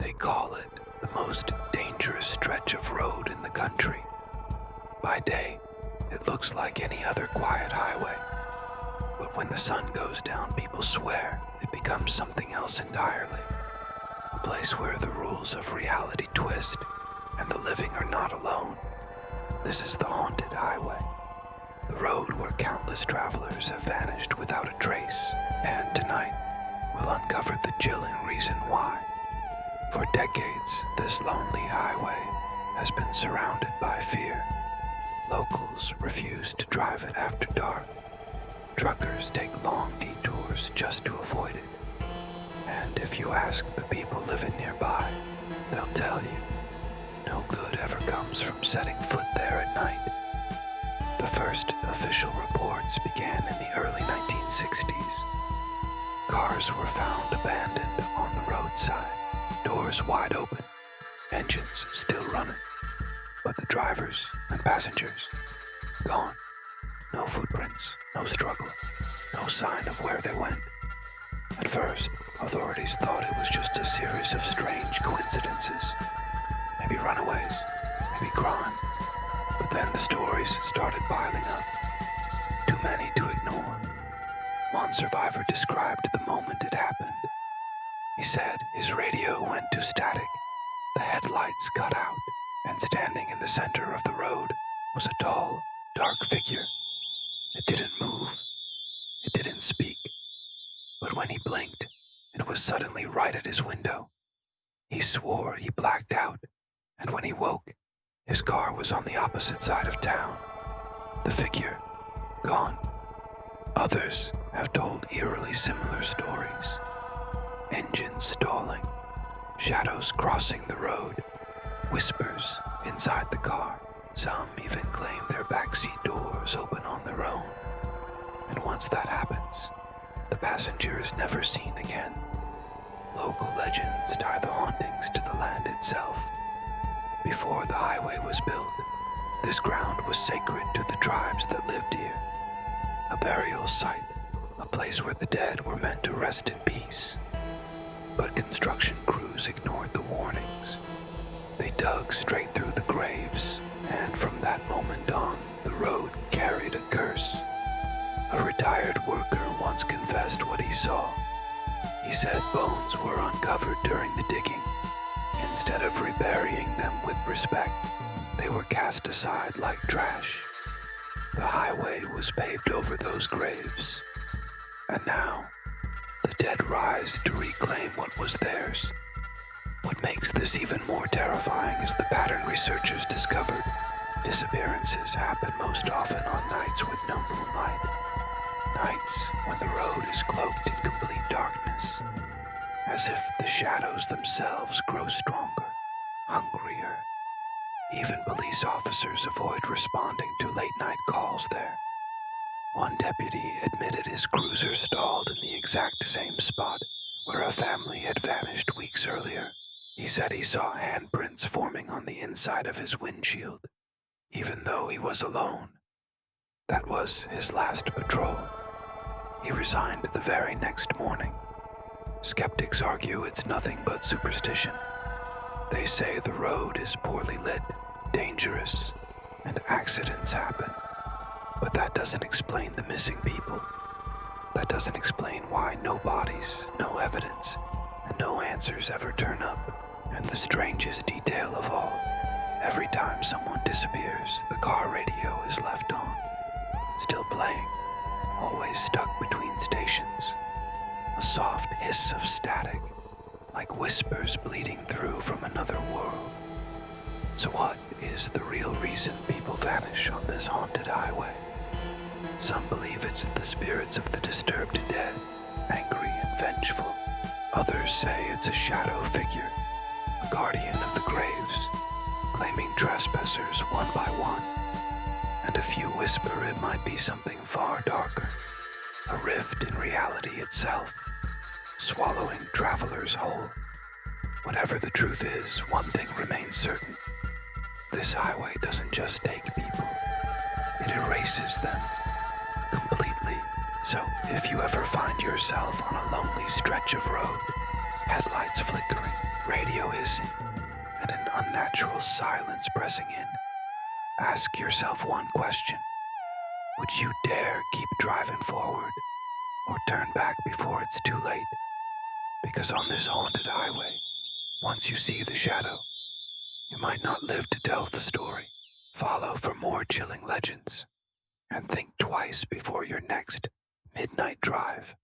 They call it the most dangerous stretch of road in the country. By day, it looks like any other quiet highway. But when the sun goes down, people swear it becomes something else entirely. A place where the rules of reality twist and the living are not alone. This is the haunted highway, the road where countless travelers have vanished without a trace. And tonight, we'll uncover the chilling reason why. For decades, this lonely highway has been surrounded by fear. Locals refuse to drive it after dark. Truckers take long detours just to avoid it. And if you ask the people living nearby, they'll tell you no good ever comes from setting foot there at night. The first official reports began in the early 1960s. Cars were found abandoned on the roadside, doors wide open, engines still running. But the drivers and passengers, gone. No footprints, no struggle, no sign of where they went. At first, authorities thought it was just a series of strange coincidences. Maybe runaways, maybe crime. But then the stories started piling up. Too many to ignore. One survivor described the moment it happened. He said his radio went to static, the headlights cut out, and standing in the center of the road was a tall, dark figure. It didn't move. It didn't speak. But when he blinked, it was suddenly right at his window. He swore he blacked out, and when he woke, his car was on the opposite side of town. The figure, gone. Others have told eerily similar stories. Engines stalling, shadows crossing the road, whispers inside the car. Some even claim their backseat doors open on their own. And once that happens, the passenger is never seen again. Local legends tie the hauntings to the land itself. Before the highway was built, this ground was sacred to the tribes that lived here. A burial site, a place where the dead were meant to rest in peace. But construction crews ignored the warnings. They dug straight through the graves, and from that moment on, the road carried a curse. A retired worker once confessed what he saw. He said bones were uncovered during the digging. Instead of reburying them with respect, they were cast aside like trash. The highway was paved over those graves. And now, the dead rise to reclaim what was theirs. What makes this even more terrifying is the pattern researchers discovered. Disappearances happen most often on nights with no moonlight. Nights when the road is cloaked in complete darkness. As if the shadows themselves grow stronger, hungrier. Even police officers avoid responding to late-night calls there. One deputy admitted his cruiser stalled in the exact same spot where a family had vanished weeks earlier. He said he saw handprints forming on the inside of his windshield, even though he was alone. That was his last patrol. He resigned the very next morning. Skeptics argue it's nothing but superstition. They say the road is poorly lit, dangerous, and accidents happen. But that doesn't explain the missing people. That doesn't explain why no bodies, no evidence, and no answers ever turn up. And the strangest detail of all, every time someone disappears, the car radio is left on, still playing, always stuck between stations. A soft hiss of static, like whispers bleeding through from another world. So what is the real reason people vanish on this haunted highway? Some believe it's the spirits of the disturbed dead, angry and vengeful. Others say it's a shadow figure, a guardian of the graves, claiming trespassers one by one. And a few whisper it might be something far darker, a rift in reality itself, swallowing travelers whole. Whatever the truth is, one thing remains certain. This highway doesn't just take people, it erases them completely. So if you ever find yourself on a lonely stretch of road, Headlights flickering, radio hissing, and an unnatural silence pressing in. Ask yourself one question. Would you dare keep driving forward or turn back before it's too late? Because on this haunted highway, once you see the shadow, you might not live to tell the story. Follow for more chilling legends, and think twice before your next midnight drive.